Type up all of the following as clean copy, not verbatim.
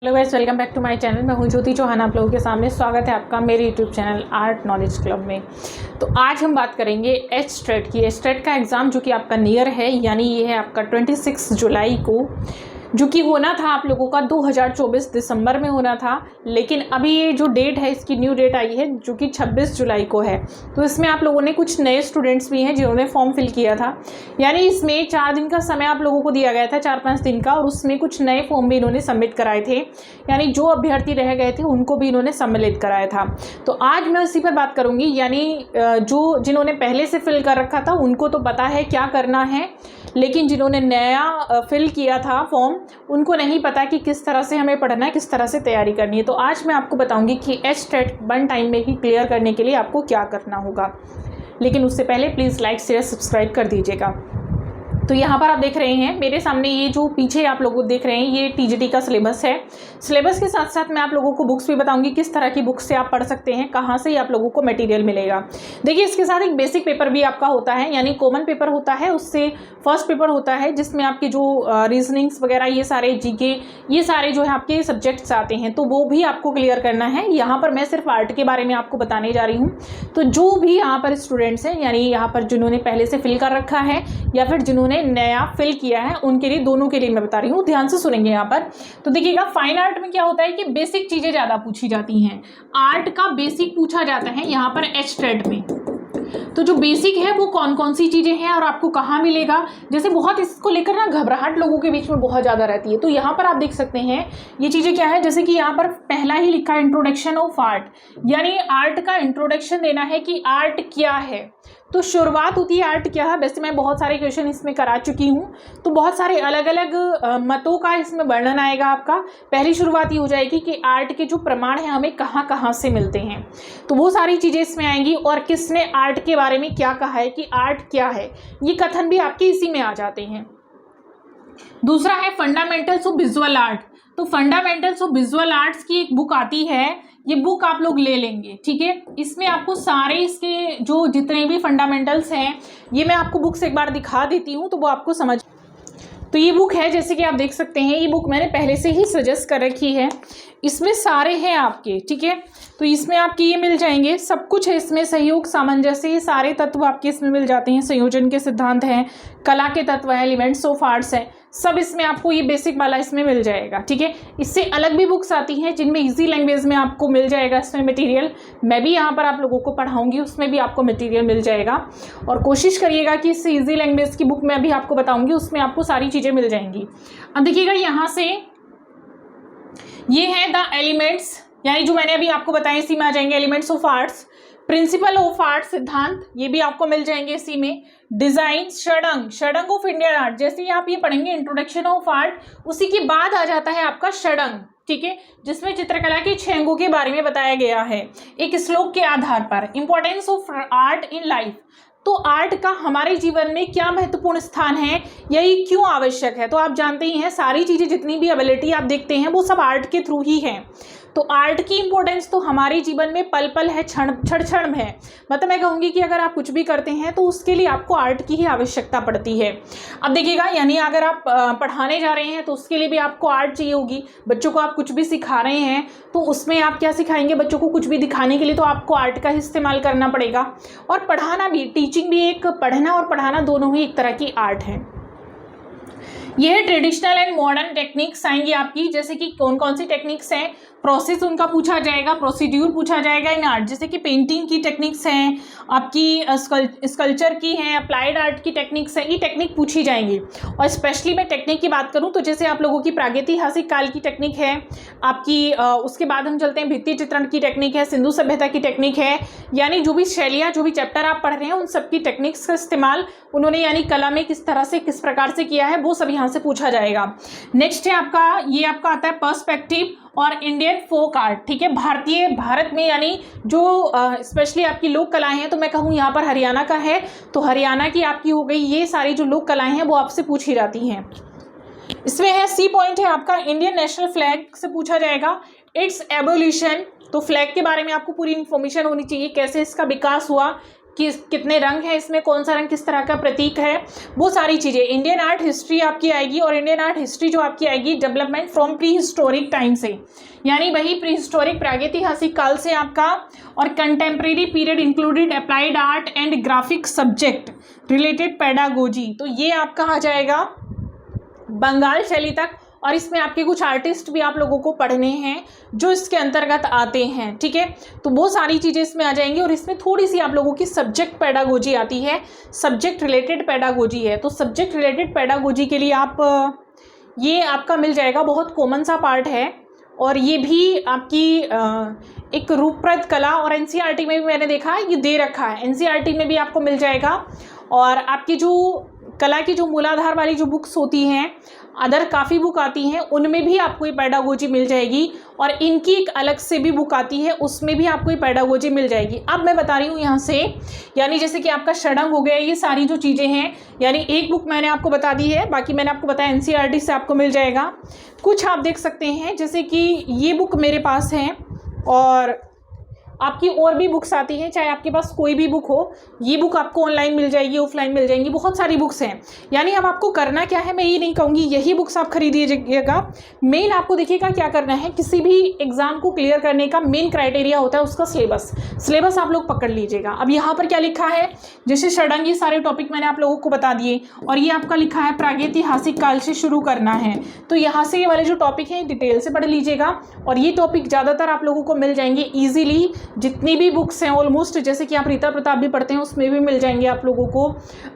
Hello guys, welcome back to my channel. मैं हूं ज्योति चौहान, आप लोगों के सामने स्वागत है आपका मेरे YouTube channel art knowledge club में। तो आज हम बात करेंगे एच-स्टेट की। एच-स्टेट का एग्ज़ाम जो कि आपका नियर है, यानी ये है आपका 26 जुलाई को, जो कि होना था आप लोगों का 2024 दिसंबर में होना था। लेकिन अभी ये जो डेट है, इसकी न्यू डेट आई है जो कि 26 जुलाई को है। तो इसमें आप लोगों ने कुछ नए स्टूडेंट्स भी हैं जिन्होंने फॉर्म फिल किया था, यानी इसमें 4 दिन का समय आप लोगों को दिया गया था, 4-5 दिन का, और उसमें कुछ नए फॉर्म भी इन्होंने सबमिट कराए थे। यानी जो अभ्यर्थी रह गए थे उनको भी इन्होंने सम्मिलित कराया था। तो आज मैं उसी पर बात करूंगी, यानी जिन्होंने पहले से फिल कर रखा था उनको तो पता है क्या करना है, लेकिन जिन्होंने नया फिल किया था फॉर्म उनको नहीं पता कि किस तरह से हमें पढ़ना है, किस तरह से तैयारी करनी है। तो आज मैं आपको बताऊंगी कि एच-स्टेट 1 टाइम में ही क्लियर करने के लिए आपको क्या करना होगा। लेकिन उससे पहले प्लीज़ लाइक शेयर सब्सक्राइब कर दीजिएगा। तो यहाँ पर आप देख रहे हैं मेरे सामने, ये जो पीछे आप लोग देख रहे हैं ये टीजीटी का सिलेबस है। सिलेबस के साथ साथ मैं आप लोगों को बुक्स भी बताऊंगी, किस तरह की बुक्स से आप पढ़ सकते हैं, कहाँ से आप लोगों को मटेरियल मिलेगा। देखिए, इसके साथ एक बेसिक पेपर भी आपका होता है, यानी कॉमन पेपर होता है, उससे फर्स्ट पेपर होता है जिसमें आपके जो रीजनिंग्स वगैरह, ये सारे जीके, ये सारे जो है आपके सब्जेक्ट्स आते हैं, तो वो भी आपको क्लियर करना है। यहाँ पर मैं सिर्फ आर्ट के बारे में आपको बताने जा रही हूँ। तो जो भी यहाँ पर स्टूडेंट्स हैं, यानी यहाँ पर जिन्होंने पहले से फिल कर रखा है या फिर जिन्होंने नया फिल किया है, उनके लिए, दोनों के लिए मैं बता रही हूँ, ध्यान से सुनेंगे यहाँ पर। तो देखिएगा, फाइन आर्ट में क्या होता है कि बेसिक चीजें ज्यादा पूछी जाती हैं। आर्ट का बेसिक पूछा जाता है यहाँ पर एच-स्टेट में। तो जो बेसिक है वो कौन कौन सी चीजें हैं और आपको कहाँ मिलेगा, जैसे बहुत इसको लेकर ना घबराहट लोगों के बीच में बहुत ज्यादा रहती है। तो यहाँ पर आप देख सकते हैं ये चीजें क्या है, जैसे कि यहाँ पर पहला ही लिखा है इंट्रोडक्शन ऑफ आर्ट, यानी आर्ट का इंट्रोडक्शन देना है कि आर्ट क्या है। तो शुरुआत होती है आर्ट क्या है। वैसे मैं बहुत सारे क्वेश्चन इसमें करा चुकी हूँ, तो बहुत सारे अलग अलग मतों का इसमें वर्णन आएगा आपका। पहली शुरुआत ये हो जाएगी कि आर्ट के जो प्रमाण हैं हमें कहाँ कहाँ से मिलते हैं, तो वो सारी चीज़ें इसमें आएंगी। और किसने आर्ट के बारे में क्या कहा है कि आर्ट क्या है, ये कथन भी आपके इसी में आ जाते हैं। दूसरा है फंडामेंटल्स ऑफ विजुअल आर्ट। तो फंडामेंटल्स ऑफ विजुअल आर्ट्स की एक बुक आती है, ये बुक आप लोग ले लेंगे, ठीक है। इसमें आपको सारे इसके जो जितने भी फंडामेंटल्स हैं, ये मैं आपको बुक्स एक बार दिखा देती हूँ तो वो आपको समझ। तो ये बुक है, जैसे कि आप देख सकते हैं, ये बुक मैंने पहले से ही सजेस्ट कर रखी है। इसमें सारे हैं आपके, ठीक है। तो इसमें आपके ये मिल जाएंगे, सब कुछ है इसमें, सहयोग, सामंजस्य, ये सारे तत्व आपके इसमें मिल जाते हैं। संयोजन के सिद्धांत हैं, कला के तत्व हैं, एलिमेंट्स ऑफ आर्ट्स हैं, सब इसमें आपको ये बेसिक वाला इसमें मिल जाएगा, ठीक है। इससे अलग भी बुक्स आती हैं जिनमें इजी लैंग्वेज में आपको मिल जाएगा इसमें मटेरियल। मैं भी यहाँ पर आप लोगों को पढ़ाऊंगी, उसमें भी आपको मटेरियल मिल जाएगा। और कोशिश करिएगा कि इससे इजी लैंग्वेज की बुक मैं भी आपको बताऊंगी, उसमें आपको सारी चीज़ें मिल जाएंगी। अब देखिएगा, यहाँ से ये है द एलिमेंट्स, यानी जो मैंने अभी आपको बताया इसी में आ जाएंगे। Elements of arts, principle of art, सिद्धांत, ये भी आपको मिल जाएंगे इसी में। डिजाइन, षडंग, षडंग ऑफ इंडियन आर्ट, जैसे ही आप ये पढ़ेंगे इंट्रोडक्शन ऑफ आर्ट, उसी के बाद आ जाता है आपका षडंग, ठीक है, जिसमें चित्रकला के 6 अंगों के बारे में बताया गया है एक श्लोक के आधार पर। Importance of art in life, तो आर्ट का हमारे जीवन में क्या महत्वपूर्ण स्थान है, यही क्यों आवश्यक है। तो आप जानते ही हैं, सारी चीजें जितनी भी एबिलिटी आप देखते हैं वो सब आर्ट के थ्रू ही है। तो आर्ट की इंपॉर्टेंस तो हमारे जीवन में पल पल है, क्षण क्षण है। मतलब मैं कहूँगी कि अगर आप कुछ भी करते हैं तो उसके लिए आपको आर्ट की ही आवश्यकता पड़ती है। अब देखिएगा, यानी अगर आप पढ़ाने जा रहे हैं तो उसके लिए भी आपको आर्ट चाहिए होगी। बच्चों को आप कुछ भी सिखा रहे हैं तो उसमें आप क्या सिखाएंगे, बच्चों को कुछ भी दिखाने के लिए तो आपको आर्ट का ही इस्तेमाल करना पड़ेगा। और पढ़ाना भी, टीचिंग भी एक, पढ़ना और पढ़ाना दोनों ही एक तरह की आर्ट है। यह ट्रेडिशनल एंड मॉडर्न टेक्निक्स आएंगी आपकी, जैसे कि कौन कौन सी टेक्निक्स हैं, प्रोसेस उनका पूछा जाएगा, प्रोसीड्यूर पूछा जाएगा इन आर्ट, जैसे कि पेंटिंग की टेक्निक्स हैं आपकी, स्कल्पचर की हैं, अप्लाइड आर्ट की टेक्निक्स हैं, ये टेक्निक पूछी जाएंगी। और स्पेशली मैं टेक्निक की बात करूं तो जैसे आप लोगों की प्रागैतिहासिक काल की टेक्निक है आपकी, उसके बाद हम चलते हैं भित्ति चित्रण की टेक्निक है, सिंधु सभ्यता की टेक्निक है, यानी जो भी शैलियाँ, जो भी चैप्टर आप पढ़ रहे हैं उन सबकी टेक्निक्स का इस्तेमाल उन्होंने यानी कला में किस तरह से, किस प्रकार से किया है, वो सब यहाँ से पूछा जाएगा। नेक्स्ट है आपका, ये आपका आता है पर्सपेक्टिव और इंडियन फोक आर्ट, ठीक है। भारतीय, भारत में, यानी जो स्पेशली आपकी लोक कलाएं हैं, तो मैं कहूँ यहाँ पर हरियाणा का है तो हरियाणा की आपकी हो गई। ये सारी जो लोक कलाएं हैं वो आपसे पूछी जाती हैं। इसमें है सी पॉइंट है आपका, इंडियन नेशनल फ्लैग से पूछा जाएगा, इट्स एवोल्यूशन, तो फ्लैग के बारे में आपको पूरी इन्फॉर्मेशन होनी चाहिए, कैसे इसका विकास हुआ, कितने रंग हैं इसमें, कौन सा रंग किस तरह का प्रतीक है, वो सारी चीज़ें। इंडियन आर्ट हिस्ट्री आपकी आएगी, और इंडियन आर्ट हिस्ट्री जो आपकी आएगी development from pre historic time से, यानी वही प्री हिस्टोरिक प्रागैतिहासिक काल से आपका, और contemporary period included applied art and graphic subject related pedagogy, तो ये आपका आ जाएगा बंगाल शैली तक। और इसमें आपके कुछ आर्टिस्ट भी आप लोगों को पढ़ने हैं जो इसके अंतर्गत आते हैं, ठीक है। तो वो सारी चीज़ें इसमें आ जाएंगी, और इसमें थोड़ी सी आप लोगों की सब्जेक्ट पेडागोजी आती है, सब्जेक्ट रिलेटेड पेडागोजी है। तो सब्जेक्ट रिलेटेड पेडागोजी के लिए आप ये आपका मिल जाएगा, बहुत कॉमन सा पार्ट है, और ये भी आपकी एक रूपप्रद कला, और एनसीईआरटी में भी मैंने देखा ये दे रखा है, एनसीईआरटी में भी आपको मिल जाएगा। और आपकी जो कला की जो मूलाधार वाली जो बुक्स होती हैं, अदर काफ़ी बुक आती हैं, उनमें भी आपको ये पेडागोजी मिल जाएगी, और इनकी एक अलग से भी बुक आती है, उसमें भी आपको ये पेडागोजी मिल जाएगी। अब मैं बता रही हूँ यहाँ से, यानी जैसे कि आपका षडंग हो गया, ये सारी जो चीज़ें हैं, यानी एक बुक मैंने आपको बता दी है, बाकी मैंने आपको बताया एनसीईआरटी से आपको मिल जाएगा। कुछ आप देख सकते हैं, जैसे कि ये बुक मेरे पास है, और आपकी और भी बुक्स आती हैं, चाहे आपके पास कोई भी बुक हो, ये बुक आपको ऑनलाइन मिल जाएगी, ऑफलाइन मिल जाएंगी, बहुत सारी बुक्स हैं। यानी अब आपको करना क्या है, मैं ये नहीं कहूँगी यही बुक्स आप खरीदिएगा। मेन आपको देखिएगा क्या करना है, किसी भी एग्जाम को क्लियर करने का मेन क्राइटेरिया होता है उसका सिलेबस आप लोग पकड़ लीजिएगा। अब यहाँ पर क्या लिखा है, जैसे षडंग, ये सारे टॉपिक मैंने आप लोगों को बता दिए, और ये आपका लिखा है प्रागैतिहासिक काल से शुरू करना है, तो यहाँ से ये वाले जो टॉपिक हैं डिटेल से पढ़ लीजिएगा, और ये टॉपिक ज़्यादातर आप लोगों को मिल जाएंगे ईजिली, जितनी भी बुक्स हैं ऑलमोस्ट, जैसे कि आप रीता प्रताप भी पढ़ते हैं उसमें भी मिल जाएंगे आप लोगों को।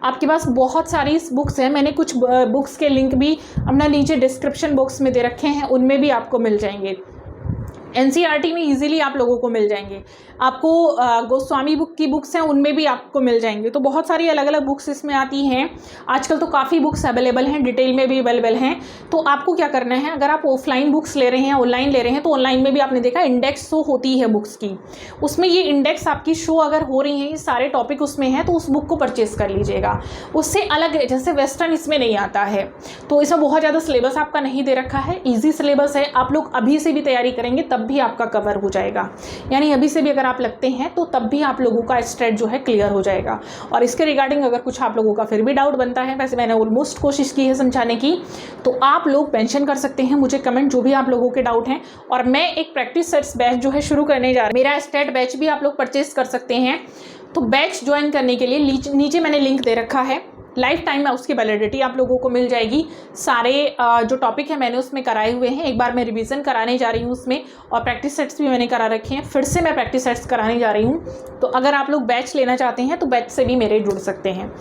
आपके पास बहुत सारी बुक्स हैं, मैंने कुछ बुक्स के लिंक भी अपना नीचे डिस्क्रिप्शन बॉक्स में दे रखे हैं, उनमें भी आपको मिल जाएंगे। एनसीईआरटी में इजीली आप लोगों को मिल जाएंगे। आपको गोस्वामी बुक की बुक्स हैं, उनमें भी आपको मिल जाएंगे। तो बहुत सारी अलग अलग बुक्स इसमें आती हैं। आजकल तो काफ़ी बुक्स अवेलेबल हैं, डिटेल में भी अवेलेबल हैं। तो आपको क्या करना है, अगर आप ऑफलाइन बुक्स ले रहे हैं, ऑनलाइन ले रहे हैं, तो ऑनलाइन में भी आपने देखा इंडेक्स शो होती है बुक्स की, उसमें ये इंडेक्स आपकी शो अगर हो रही हैं, ये सारे टॉपिक उसमें हैं, तो उस बुक को परचेस कर लीजिएगा। उससे अलग जैसे वेस्टर्न इसमें नहीं आता है, तो इसमें बहुत ज़्यादा सिलेबस आपका नहीं दे रखा है, ईजी सिलेबस है। आप लोग अभी से भी तैयारी करेंगे तब भी आपका कवर हो जाएगा, यानी अभी से भी अगर आप लगते हैं तो तब भी आप लोगों का स्टेट जो है क्लियर हो जाएगा। और इसके रिगार्डिंग अगर कुछ आप लोगों का फिर भी डाउट बनता है, वैसे मैंने ऑलमोस्ट कोशिश की है समझाने की, तो आप लोग मेंशन कर सकते हैं मुझे कमेंट, जो भी आप लोगों के डाउट हैं। और मैं एक प्रैक्टिस सेट्स बैच जो है शुरू करने जा रही हूँ, मेरा स्टेट बैच भी आप लोग परचेस कर सकते हैं। तो बैच ज्वाइन करने के लिए नीचे मैंने लिंक दे रखा है, लाइफ टाइम में उसकी वैलिडिटी आप लोगों को मिल जाएगी। सारे जो टॉपिक है मैंने उसमें कराए हुए हैं, एक बार मैं रिवीजन कराने जा रही हूँ उसमें, और प्रैक्टिस सेट्स भी मैंने करा रखे हैं, फिर से मैं प्रैक्टिस सेट्स कराने जा रही हूँ। तो अगर आप लोग बैच लेना चाहते हैं तो बैच से भी मेरे जुड़ सकते हैं।